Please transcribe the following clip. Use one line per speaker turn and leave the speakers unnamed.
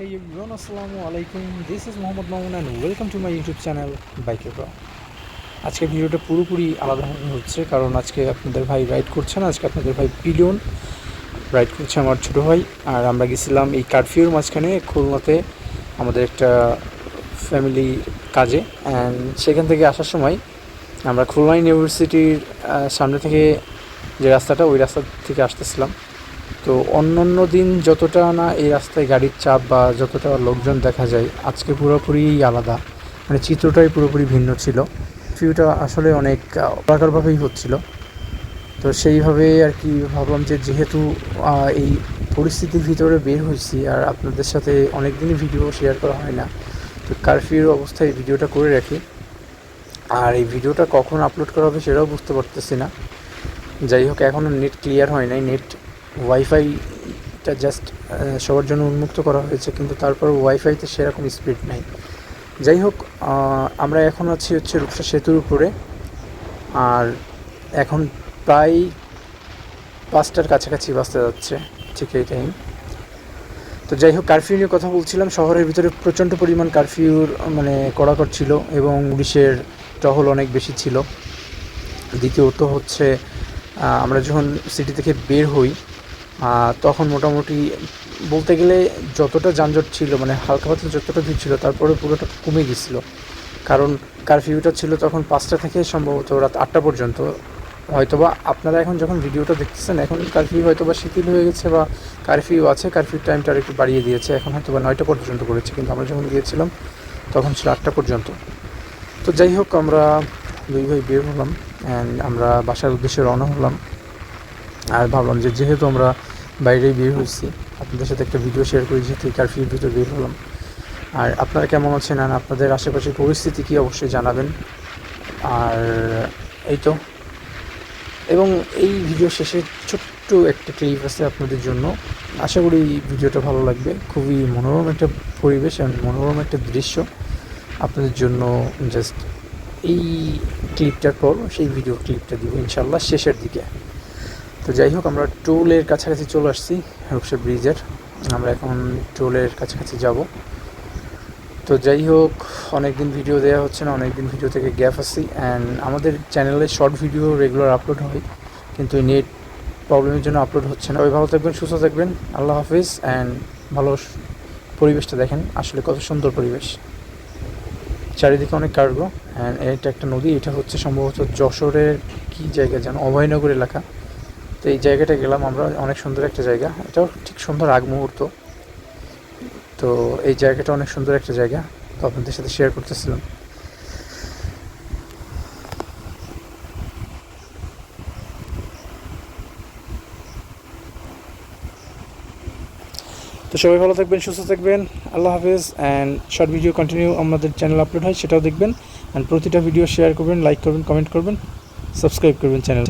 Hey everyone, Assalamu alaikum. This is Mohammad Mamun and welcome to my YouTube channel Bike Pro. আজকে ভিডিওটা পুরোপুরি আলাদাভাবে হচ্ছে কারণ আজকে আপনাদের ভাই রাইড করছে না, আজকে আপনাদের ভাই পিলিয়ন রাইড করছে আমার ছোটো ভাই। আর আমরা গেছিলাম এই কারফিউর মাঝখানে খুলনাতে আমাদের একটা ফ্যামিলি কাজে, অ্যান্ড সেখান থেকে আসার সময় আমরা খুলনা ইউনিভার্সিটির সামনে থেকে যে রাস্তাটা, ওই রাস্তা থেকে আসতেছিলাম। তো অন্য দিন যতটা না এই রাস্তায় গাড়ির চাপ বা যতটা লোকজন দেখা যায়, আজকে পুরোপুরি আলাদা, মানে চিত্রটাই পুরোপুরি ভিন্ন ছিল। ভিউটা আসলে অনেক প্রকারভাবেই হচ্ছিল। তো সেইভাবে আর কি ভাবলাম যে যেহেতু এই পরিস্থিতির ভিতরে বের হয়েছি আর আপনাদের সাথে অনেক দিনই ভিডিও শেয়ার করা হয় না, তো কারফিউর অবস্থায় ভিডিওটা করে রাখি। আর এই ভিডিওটা কখন আপলোড করা হবে সেটাও বুঝতে পারতেছি না। যাই হোক, এখনও নেট ক্লিয়ার হয় নাই, নেট ওয়াইফাইটা জাস্ট সবার জন্য উন্মুক্ত করা হয়েছে, কিন্তু তারপর ওয়াইফাইতে সেরকম স্পিড নাই। যাই হোক, আমরা এখন আছি হচ্ছে রূপসা সেতুর উপরে, আর এখন প্রায় 5টার কাছাকাছি বাজতে যাচ্ছে, ঠিক এই টাইম। তো যাই হোক, কারফিউ নিয়ে কথা বলছিলাম। শহরের ভিতরে প্রচণ্ড পরিমাণ কারফিউর মানে কড়াকড় ছিল এবং পুলিশের টহল অনেক বেশি ছিল। দ্বিতীয়ত হচ্ছে আমরা যখন সিটি থেকে বের হই তখন মোটামুটি বলতে গেলে যতটা যানজট ছিল, মানে হালকা পাতলা যতটা ভিড় ছিল, তারপরে পুরোটা কমে গেছিলো। কারণ কারফিউটা ছিল তখন 5টা থেকে সম্ভবত রাত 8টা পর্যন্ত। হয়তোবা আপনারা এখন যখন ভিডিওটা দেখতেছেন, এখন কারফিউ হয়তোবা শিথিল হয়ে গেছে বা কারফিউ আছে, কারফিউ টাইমটা আর একটু বাড়িয়ে দিয়েছে, এখন হয়তোবা 9টা পর্যন্ত করেছে, কিন্তু আমরা যখন গিয়েছিলাম তখন ছিল 8টা পর্যন্ত। তো যাই হোক, আমরা দুই ভাই বের হলাম অ্যান্ড আমরা বাসার উদ্দেশ্যে রওনা হলাম। আর ভাবলাম যে যেহেতু আমরা বাইরেই বের হয়েছি, আপনাদের সাথে একটা ভিডিও শেয়ার করি, যেহেতু কারফিউর ভিতরে বের হলাম। আর আপনারা কেমন আছেন আর আপনাদের আশেপাশের পরিস্থিতি কী অবশ্যই জানাবেন। আর এই তো, এবং এই ভিডিও শেষে ছোট্ট একটা ক্লিপ আছে আপনাদের জন্য। আশা করি ভিডিওটা ভালো লাগবে। খুবই মনোরম একটা পরিবেশ এবং মনোরম একটা দৃশ্য আপনাদের জন্য। জাস্ট এই ক্লিপটার পর সেই ভিডিও ক্লিপটা দিব ইনশাল্লাহ শেষের দিকে। তো যাই হোক, আমরা টোলের কাছাকাছি চলে আসছি, রূপসা ব্রিজের। আমরা এখন টোলের কাছাকাছি যাব। তো যাই হোক, অনেক দিন ভিডিও দেওয়া হচ্ছে না, অনেক দিন ভিডিও থেকে গ্যাপ আসছি। অ্যান্ড আমাদের চ্যানেলে শর্ট ভিডিও রেগুলার আপলোড হয়, কিন্তু নেট প্রবলেমের জন্য আপলোড হচ্ছে না। ওই ভালো থাকবেন, সুস্থ থাকবেন, আল্লাহ হাফিজ। অ্যান্ড ভালো পরিবেশটা দেখেন, আসলে কত সুন্দর পরিবেশ, চারিদিকে অনেক কার্গো। অ্যান্ড এটা একটা নদী, এটা হচ্ছে সম্ভবত যশোরের কী জায়গা যেন, অভয়নগর এলাকা। তো এই জায়গাটা গেলাম আমরা, অনেক সুন্দর একটা জায়গা, এটাও ঠিক সুন্দর আগ মুহূর্ত। তো এই জায়গাটা অনেক সুন্দর একটা জায়গা, তো আপনাদের সাথে শেয়ার করতেছিলাম। তো সবাই ভালো থাকবেন, সুস্থ থাকবেন, আল্লাহ হাফেজ। অ্যান্ড শর্ট ভিডিও কন্টিনিউ আমাদের চ্যানেল আপলোড হয়, সেটাও দেখবেন। অ্যান্ড প্রতিটা ভিডিও শেয়ার করবেন, লাইক করবেন, কমেন্ট করবেন, সাবস্ক্রাইব করবেন চ্যানেল।